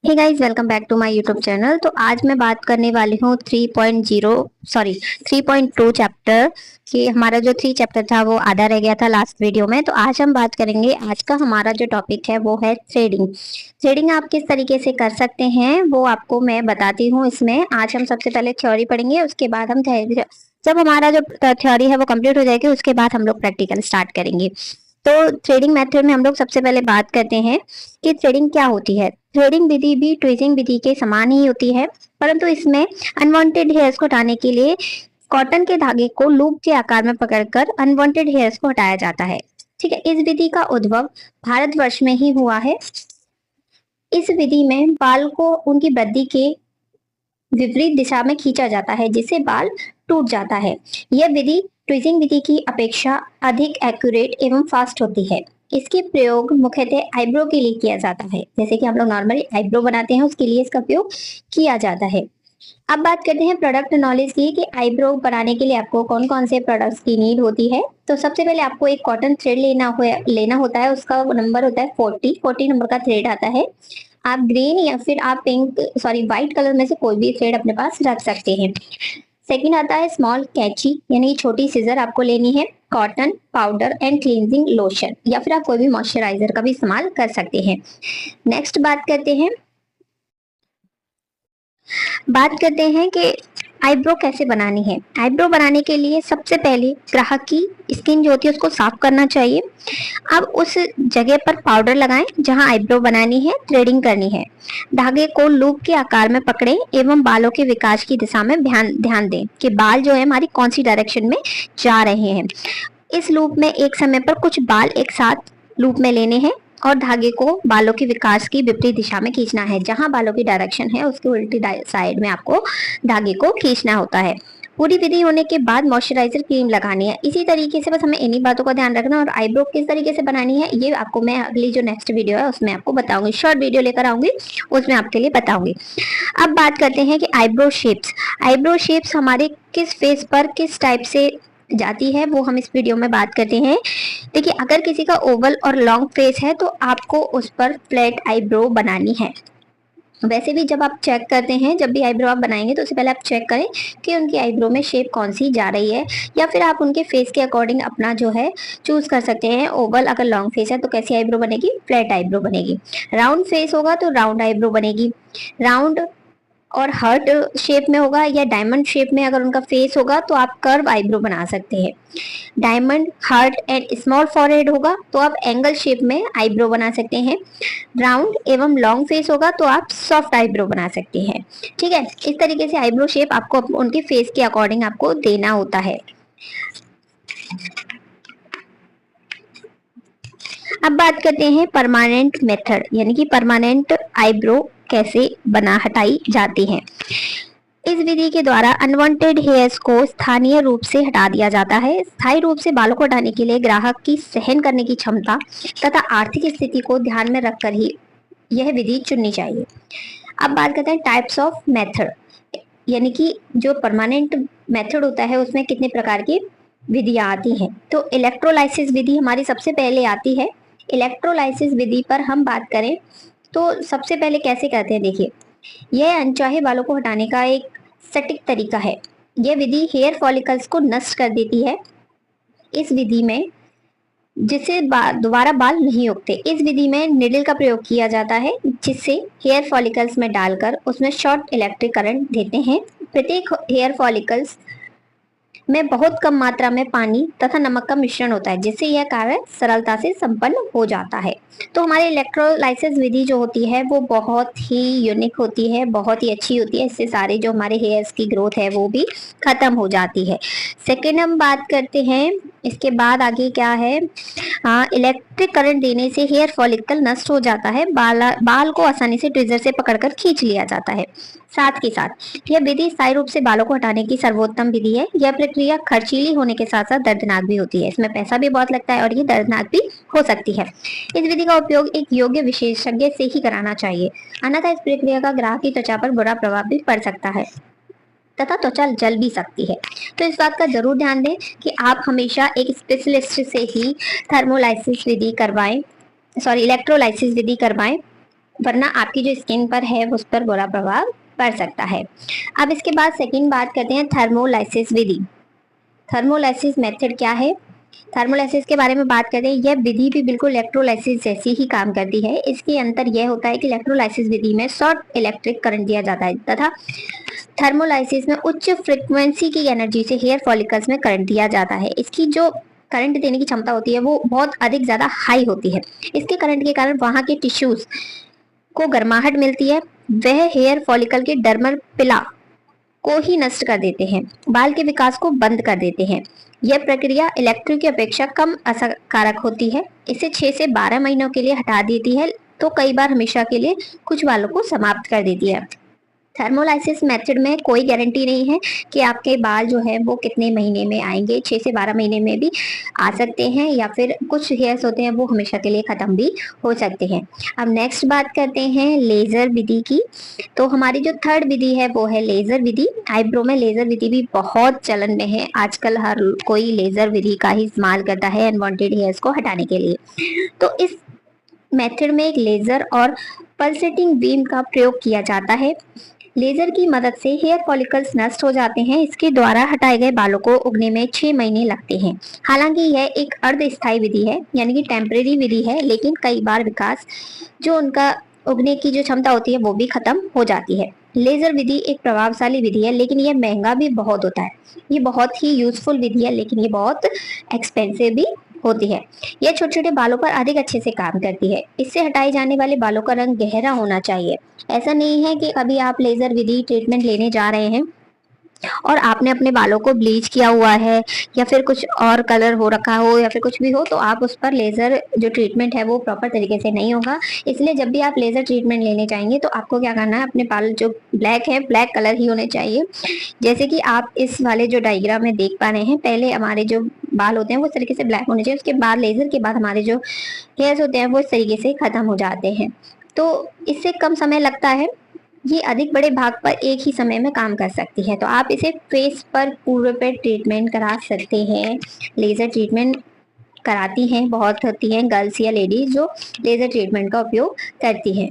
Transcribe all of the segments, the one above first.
Hey guys, welcome back to my YouTube channel. तो आज मैं बात करने वाली हूँ 3.2 चैप्टर कि हमारा जो 3 चैप्टर था वो आधा रह गया था लास्ट वीडियो में। तो आज हम बात करेंगे, आज का हमारा जो टॉपिक है वो है थ्रेडिंग। थ्रेडिंग आप किस तरीके से कर सकते हैं वो आपको मैं बताती हूँ। इसमें आज हम सबसे पहले थ्योरी पढ़ेंगे, उसके बाद हम जब हमारा जो थ्योरी है वो कंप्लीट हो जाएगी उसके बाद हम लोग प्रैक्टिकल स्टार्ट करेंगे। तो थ्रेडिंग मेथड में हम लोग सबसे पहले बात करते हैं कि थ्रेडिंग क्या होती है। थ्रेडिंग विधि भी ट्विजिंग विधि के समान ही होती है, परंतु इसमें अनवांटेड हेयर्स को हटाने के लिए कॉटन के धागे को लूप के आकार में पकड़कर अनवांटेड हेयर्स को हटाया जाता है। ठीक है, इस विधि का उद्भव भारतवर्ष में ही हुआ है। इस विधि में बाल को उनकी वृद्धि के विपरीत दिशा में खींचा जाता है, जिससे बाल टूट जाता है। यह विधि ट्विजिंग विधि की अपेक्षा अधिक एक्यूरेट एवं फास्ट होती है। इसके प्रयोग मुख्यतः आईब्रो के लिए किया जाता है, जैसे कि हम लोग नॉर्मली आईब्रो बनाते हैं उसके लिए इसका उपयोग किया जाता है। अब बात करते हैं प्रोडक्ट नॉलेज की कि आईब्रो बनाने के लिए आपको कौन कौन से प्रोडक्ट्स की नीड होती है। तो सबसे पहले आपको एक कॉटन थ्रेड लेना होता है। उसका नंबर होता है 40 नंबर का थ्रेड आता है। आप ग्रीन या फिर आप व्हाइट कलर में से कोई भी थ्रेड अपने पास रख सकते हैं। सेकंड आता है स्मॉल कैची, यानी छोटी सीजर आपको लेनी है। Cotton powder and cleansing lotion, या फिर आप कोई भी मॉइस्चराइजर का भी इस्तेमाल कर सकते हैं। नेक्स्ट बात करते हैं कि आईब्रो कैसे बनानी है। आईब्रो बनाने के लिए सबसे पहले ग्राहक की स्किन जो होती है उसको साफ करना चाहिए। अब उस जगह पर पाउडर लगाएं जहां आईब्रो बनानी है, थ्रेडिंग करनी है। धागे को लूप के आकार में पकड़ें एवं बालों के विकास की दिशा में ध्यान दें कि बाल जो है हमारी कौन सी डायरेक्शन में जा रहे हैं। इस लूप में एक समय पर कुछ बाल एक साथ लूप में लेने हैं और धागे को बालों के विकास की विपरीत दिशा में खींचना है। जहां बालों की डायरेक्शन है उसके उल्टी साइड में आपको धागे को खींचना होता है। पूरी विधि होने के बाद मॉइस्चराइजर क्रीम लगानी है। इसी तरीके से बस हमें इन्हीं बातों का ध्यान रखना। और आईब्रो किस तरीके से बनानी है ये आपको मैं अगली जो नेक्स्ट वीडियो है उसमें आपको बताऊंगी। शॉर्ट वीडियो लेकर आऊंगी, उसमें आपके लिए बताऊंगी। अब बात करते हैं कि आईब्रो शेप्स। आईब्रो शेप्स हमारे किस फेस पर किस टाइप से जाती है वो हम इस वीडियो में बात करते हैं। देखिए, अगर किसी का ओवल और लॉन्ग फेस है तो आपको उस पर फ्लैट आईब्रो बनानी है। वैसे भी जब आप चेक करते हैं, जब भी आईब्रो आप बनाएंगे तो उससे पहले आप चेक करें कि उनकी आईब्रो में शेप कौन सी जा रही है, या फिर आप उनके फेस के अकॉर्डिंग अपना जो है चूज कर सकते हैं। ओवल अगर लॉन्ग फेस है तो कैसी आईब्रो बनेगी, फ्लैट आईब्रो बनेगी। राउंड फेस होगा तो राउंड आईब्रो बनेगी। राउंड और हार्ट शेप में होगा या डायमंड शेप में अगर उनका फेस होगा तो आप कर्व आईब्रो बना सकते हैं। Diamond, heart and small forehead होगा तो आप एंगल शेप में आईब्रो बना सकते हैं। राउंड एवं लॉन्ग फेस होगा तो आप सॉफ्ट आईब्रो बना सकते हैं। ठीक है, इस तरीके से आईब्रो शेप आपको उनके फेस के अकॉर्डिंग आपको देना होता है। अब बात करते हैं परमानेंट मेथड, यानी कि परमानेंट आईब्रो कैसे हटाई जाती है। इस विधि के द्वारा अनवांटेड हेयर्स को स्थानीय रूप से हटा दिया जाता है। स्थायी रूप से बालों को हटाने के लिए ग्राहक की सहन करने की क्षमता तथा आर्थिक स्थिति को ध्यान में रखकर ही यह विधि चुननी चाहिए। अब बात करते हैं टाइप्स ऑफ मेथड, यानी कि जो परमानेंट मेथड होता है उसमें कितने प्रकार की विधियां आती हैं। तो इलेक्ट्रोलाइसिस विधि हमारी सबसे पहले आती है। इलेक्ट्रोलाइसिस विधि पर हम बात करें तो सबसे पहले कैसे करते हैं, देखिए, यह अनचाहे बालों को हटाने का एक सटीक तरीका है। यह विधि हेयर फॉलिकल्स को नष्ट कर देती है। इस विधि में जिससे दोबारा बाल नहीं उगते। इस विधि में निडल का प्रयोग किया जाता है, जिससे हेयर फॉलिकल्स में डालकर उसमें शॉर्ट इलेक्ट्रिक करंट देते हैं। प्रत्येक हेयर फॉलिकल्स में बहुत कम मात्रा में पानी तथा नमक का मिश्रण होता है, जिससे यह कार्य सरलता से संपन्न हो जाता है। तो हमारी इलेक्ट्रोलाइसिस विधि जो होती है वो बहुत ही यूनिक होती है, बहुत ही अच्छी होती है। इससे सारे जो हमारे हेयर्स की ग्रोथ है वो भी खत्म हो जाती है। सेकेंड हम बात करते हैं, इसके बाद आगे क्या है, इलेक्ट्रिक करंट देने से हेयर फॉलिकल नष्ट हो जाता है। बाल को आसानी से ट्विजर से पकड़कर खींच लिया जाता है। साथ के साथ यह विधि स्थायी रूप से बालों को हटाने की सर्वोत्तम विधि है। यह प्रक्रिया खर्चीली होने के साथ साथ दर्दनाक भी होती है। इसमें पैसा भी बहुत लगता है और ये दर्दनाक भी हो सकती है। इस विधि का उपयोग एक योग्य विशेषज्ञ से ही कराना चाहिए, अन्यथा इस प्रक्रिया का ग्राहक की त्वचा पर बुरा प्रभाव भी पड़ सकता है तथा त्वचा जल भी सकती है। तो इस बात का जरूर ध्यान दें कि आप हमेशा एक स्पेशलिस्ट से ही इलेक्ट्रोलाइसिस विधि करवाएं। वरना आपकी जो स्किन पर है उस पर बुरा प्रभाव पड़ सकता है। अब इसके बाद सेकंड बात करते हैं थर्मोलाइसिस विधि। थर्मोलाइसिस मेथड क्या है? थर्मोलाइसिस के बारे में बात करें, यह विधि भी बिल्कुल इलेक्ट्रोलाइसिस जैसी ही काम करती है। इसके अंतर यह होता है कि इलेक्ट्रोलाइसिस विधि में शॉर्ट इलेक्ट्रिक करंट दिया जाता है तथा थर्मोलाइसिस में उच्च फ्रीक्वेंसी की एनर्जी से हेयर फॉलिकल्स में करंट दिया जाता है। इसकी जो करंट देने की क्षमता होती है वो बहुत अधिक ज्यादा हाई होती है। इसके करंट के कारण वहां के टिश्यूज को गर्माहट मिलती है, वह हेयर फॉलिकल के डर्मल पिला को ही नष्ट कर देते हैं, बाल के विकास को बंद कर देते हैं। यह प्रक्रिया इलेक्ट्रिक की अपेक्षा कम असरकारक होती है। इसे 6 से 12 महीनों के लिए हटा देती है, तो कई बार हमेशा के लिए कुछ बालों को समाप्त कर देती है। थर्मोलाइसिस मेथड में कोई गारंटी नहीं है कि आपके बाल जो है वो कितने महीने में आएंगे, 6 से 12 महीने में भी आ सकते हैं या फिर कुछ हेयर्स होते हैं वो हमेशा के लिए खत्म भी हो सकते हैं। अब नेक्स्ट बात करते हैं लेजर विधि की। तो हमारी जो थर्ड विधि है वो है लेजर विधि। आईब्रो में लेजर विधि भी बहुत चलन में है, आजकल हर कोई लेजर विधि का ही इस्तेमाल करता है अनवांटेड हेयर्स को हटाने के लिए। तो इस मेथड में एक लेजर और पल्सेटिंग बीम का प्रयोग किया जाता है। लेजर की मदद से हेयर फॉलिकल्स नष्ट हो जाते हैं। इसके द्वारा हटाए गए बालों को उगने में 6 महीने लगते हैं। हालांकि यह एक अर्धस्थायी विधि है, यानी कि टेम्परेरी विधि है, लेकिन कई बार विकास जो उनका उगने की जो क्षमता होती है वो भी खत्म हो जाती है। लेजर विधि एक प्रभावशाली विधि है, लेकिन यह महंगा भी बहुत होता है। ये बहुत ही यूजफुल विधि है, लेकिन ये बहुत एक्सपेंसिव भी होती है। यह छोटे छोटे बालों पर अधिक अच्छे से काम करती है। इससे हटाए जाने वाले बालों का रंग गहरा होना चाहिए। ऐसा नहीं है कि अभी आप लेजर विधि ट्रीटमेंट लेने जा रहे हैं और आपने अपने बालों को ब्लीच किया हुआ है या फिर कुछ और कलर हो रखा हो या फिर कुछ भी हो, तो आप उस पर लेजर जो ट्रीटमेंट है वो प्रॉपर तरीके से नहीं होगा। इसलिए जब भी आप लेजर ट्रीटमेंट लेने जाएंगे तो आपको क्या करना है, अपने बाल जो ब्लैक है ब्लैक कलर ही होने चाहिए। जैसे कि आप इस वाले जो डायग्राम में देख पा रहे हैं, पहले हमारे जो बाल होते हैं वो इस तरीके से ब्लैक होने चाहिए, उसके बाद लेजर के बाद हमारे जो हेयर्स होते हैं वो इस तरीके से खत्म हो जाते हैं। तो इससे कम समय लगता है, ये अधिक बड़े भाग पर एक ही समय में काम कर सकती है। तो आप इसे फेस पर पूरे पे ट्रीटमेंट करा सकते हैं। लेजर ट्रीटमेंट कराती हैं, बहुत होती हैं गर्ल्स या लेडीज जो लेजर ट्रीटमेंट का उपयोग करती हैं।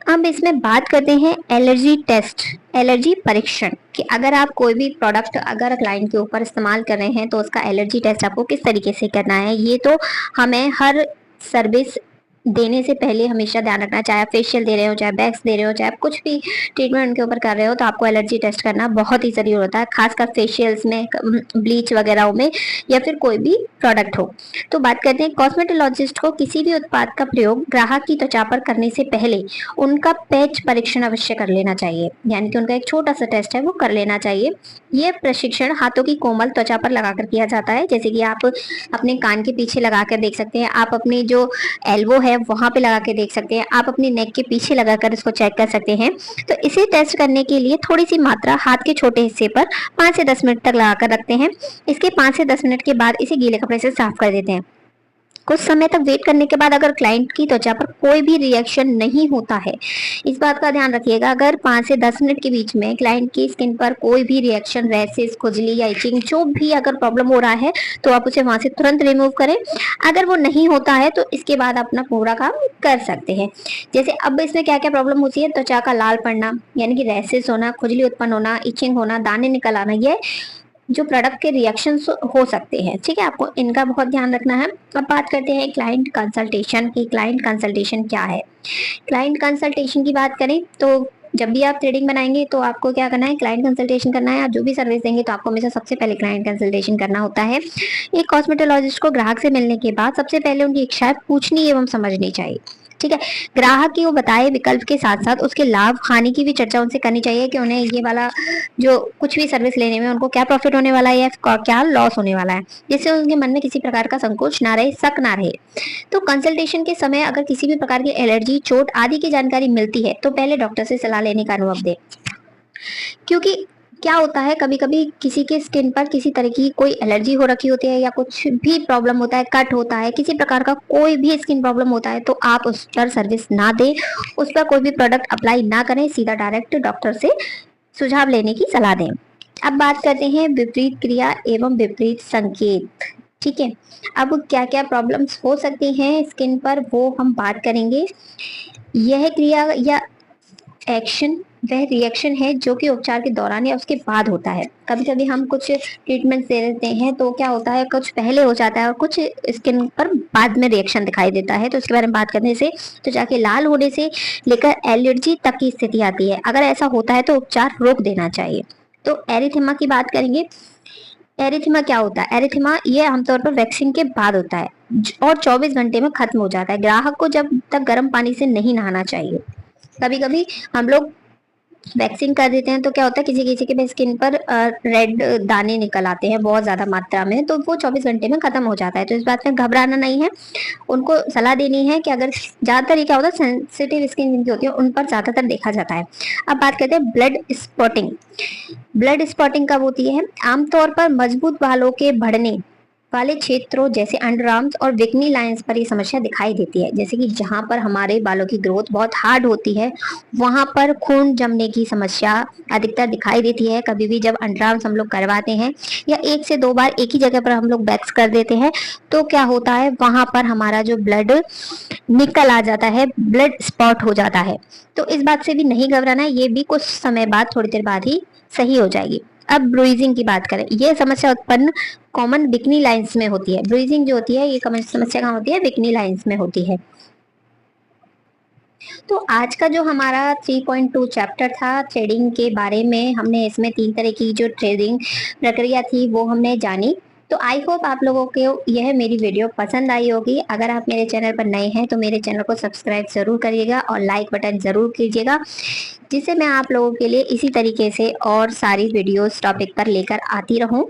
अब इसमें बात करते हैं एलर्जी टेस्ट, एलर्जी परीक्षण, कि अगर आप कोई भी प्रोडक्ट अगर क्लाइंट के ऊपर इस्तेमाल कर रहे हैं तो उसका एलर्जी टेस्ट आपको किस तरीके से करना है। ये तो हमें हर सर्विस देने से पहले हमेशा ध्यान रखना, चाहे आप फेशियल दे रहे हो, चाहे बैक्स दे रहे हो, चाहे आप कुछ भी ट्रीटमेंट उनके ऊपर कर रहे हो, तो आपको एलर्जी टेस्ट करना बहुत ही जरूरी होता है, खासकर फेशियल्स में, ब्लीच वगैरह में या फिर कोई भी प्रोडक्ट हो। तो बात करते हैं कॉस्मेटोलॉजिस्ट को किसी भी उत्पाद का प्रयोग ग्राहक की त्वचा पर करने से पहले उनका पैच परीक्षण अवश्य कर लेना चाहिए, यानी कि उनका एक छोटा सा टेस्ट है वो कर लेना चाहिए। यह प्रशिक्षण हाथों की कोमल त्वचा पर लगाकर किया जाता है, जैसे कि आप अपने कान के पीछे लगाकर देख सकते हैं, आप अपनी जो एल्बो है वहां पे लगा के देख सकते हैं, आप अपनी नेक के पीछे लगाकर इसको चेक कर सकते हैं। तो इसे टेस्ट करने के लिए थोड़ी सी मात्रा हाथ के छोटे हिस्से पर 5 से 10 मिनट तक लगाकर रखते हैं। इसके 5 से 10 मिनट के बाद इसे गीले कपड़े से साफ कर देते हैं। कुछ समय तक वेट करने के बाद अगर क्लाइंट की त्वचा पर कोई भी रिएक्शन नहीं होता है, इस बात का ध्यान रखिएगा, अगर 5 से 10 मिनट के बीच में क्लाइंट की स्किन पर कोई भी रिएक्शन, रैसेस, खुजली या इचिंग जो भी अगर प्रॉब्लम हो रहा है तो आप उसे वहां से तुरंत रिमूव करें। अगर वो नहीं होता है तो इसके बाद अपना पूरा काम कर सकते हैं। जैसे अब इसमें क्या क्या प्रॉब्लम होती है, त्वचा का लाल पड़ना, यानी कि रैसेस होना, खुजली उत्पन्न होना, इचिंग होना, दाने निकल आना, ये जो प्रोडक्ट के रिएक्शंस हो सकते हैं। ठीक है, आपको इनका बहुत ध्यान रखना है। अब बात करते हैं क्लाइंट कंसल्टेशन की। क्लाइंट कंसल्टेशन क्या है? क्लाइंट कंसल्टेशन की बात करें तो जब भी आप थ्रेडिंग बनाएंगे तो आपको क्या करना है, क्लाइंट कंसल्टेशन करना है। आप जो भी सर्विस देंगे तो आपको हमेशा सबसे पहले क्लाइंट कंसल्टेशन करना होता है। एक कॉस्मेटोलॉजिस्ट को ग्राहक से मिलने के बाद सबसे पहले उनकी इच्छाएं पूछनी एवं समझनी चाहिए। ठीक है, ग्राहक की वो बताए विकल्प के साथ साथ उसके लाभ हानि की भी चर्चा उनसे करनी चाहिए कि उन्हें ये वाला जो कुछ भी सर्विस लेने में उनको क्या प्रॉफिट होने वाला है या क्या लॉस होने वाला है, जिससे उनके मन में किसी प्रकार का संकोच ना रहे, शक ना रहे। तो कंसल्टेशन के समय अगर किसी भी प्रकार की एलर्जी, चोट आदि की जानकारी मिलती है तो पहले डॉक्टर से सलाह लेने का अनुभव दें। क्योंकि क्या होता है, कभी कभी किसी के स्किन पर किसी तरह की कोई एलर्जी हो रखी होती है या कुछ भी प्रॉब्लम होता है, कट होता है, किसी प्रकार का कोई भी स्किन प्रॉब्लम होता है, तो आप उस पर सर्विस ना दें, उस पर कोई भी प्रोडक्ट अप्लाई ना करें, सीधा डायरेक्ट डॉक्टर से सुझाव लेने की सलाह दें। अब बात करते हैं विपरीत क्रिया एवं विपरीत संकेत। ठीक है। अब क्या क्या प्रॉब्लम्स हो सकती हैं स्किन पर वो हम बात करेंगे। यह क्रिया या एक्शन वह रिएक्शन है जो कि उपचार के दौरान या उसके बाद होता है। कभी कभी हम कुछ ट्रीटमेंट दे देते हैं तो क्या होता है, कुछ पहले हो जाता है और कुछ स्किन पर बाद में रिएक्शन दिखाई देता है। तो इसके बारे में बात करने से तो जाके लाल होने से लेकर एलर्जी तक की स्थिति आती है। अगर ऐसा होता है तो उपचार रोक देना चाहिए। तो एरिथेमा की बात करेंगे। एरिथेमा क्या होता है? एरिथेमा ये आमतौर पर वैक्सीन के बाद होता है और 24 घंटे में खत्म हो जाता है। ग्राहक को जब तक गर्म पानी से नहीं नहाना चाहिए। कभी कभी हम लोग वैक्सीन कर देते हैं तो क्या होता है, किसी किसी के स्किन पर रेड दाने निकल आते हैं बहुत ज्यादा मात्रा में, तो वो 24 घंटे में खत्म हो जाता है। तो इस बात में घबराना नहीं है। उनको सलाह देनी है कि अगर ज्यादातर ये क्या होता है, सेंसिटिव स्किन जिनकी होती है उन पर ज्यादातर देखा जाता है। अब बात करते हैं ब्लड स्पॉटिंग। ब्लड स्पॉटिंग कब होती है? आमतौर पर मजबूत बालों के बढ़ने वाले क्षेत्रों जैसे अंडरआर्म्स और बिकनी लाइंस पर ये समस्या दिखाई देती है। जैसे कि जहां पर हमारे बालों की ग्रोथ बहुत हार्ड होती है वहां पर खून जमने की समस्या अधिकतर दिखाई देती है। कभी भी जब अंडरआर्म्स हम लोग करवाते हैं या 1 से 2 बार एक ही जगह पर हम लोग वैक्स कर देते हैं तो क्या होता है, वहां पर हमारा जो ब्लड निकल आ जाता है, ब्लड स्पॉट हो जाता है। तो इस बात से भी नहीं घबराना है, ये भी कुछ समय बाद, थोड़ी देर बाद ही सही हो जाएगी। अब ब्रूइजिंग की बात करें। यह समस्या उत्पन्न कॉमन बिकनी लाइंस में होती है। ब्रूइजिंग जो होती है ये समस्या कहाँ होती है? बिकनी लाइंस में होती है। तो आज का जो हमारा 3.2 चैप्टर था थ्रेडिंग के बारे में, हमने इसमें 3 तरह की जो थ्रेडिंग प्रक्रिया थी वो हमने जानी। तो आई होप आप लोगों को यह मेरी वीडियो पसंद आई होगी। अगर आप मेरे चैनल पर नए हैं तो मेरे चैनल को सब्सक्राइब जरूर करिएगा और लाइक बटन जरूर कीजिएगा, जिससे मैं आप लोगों के लिए इसी तरीके से और सारी वीडियोस टॉपिक पर लेकर आती रहूं।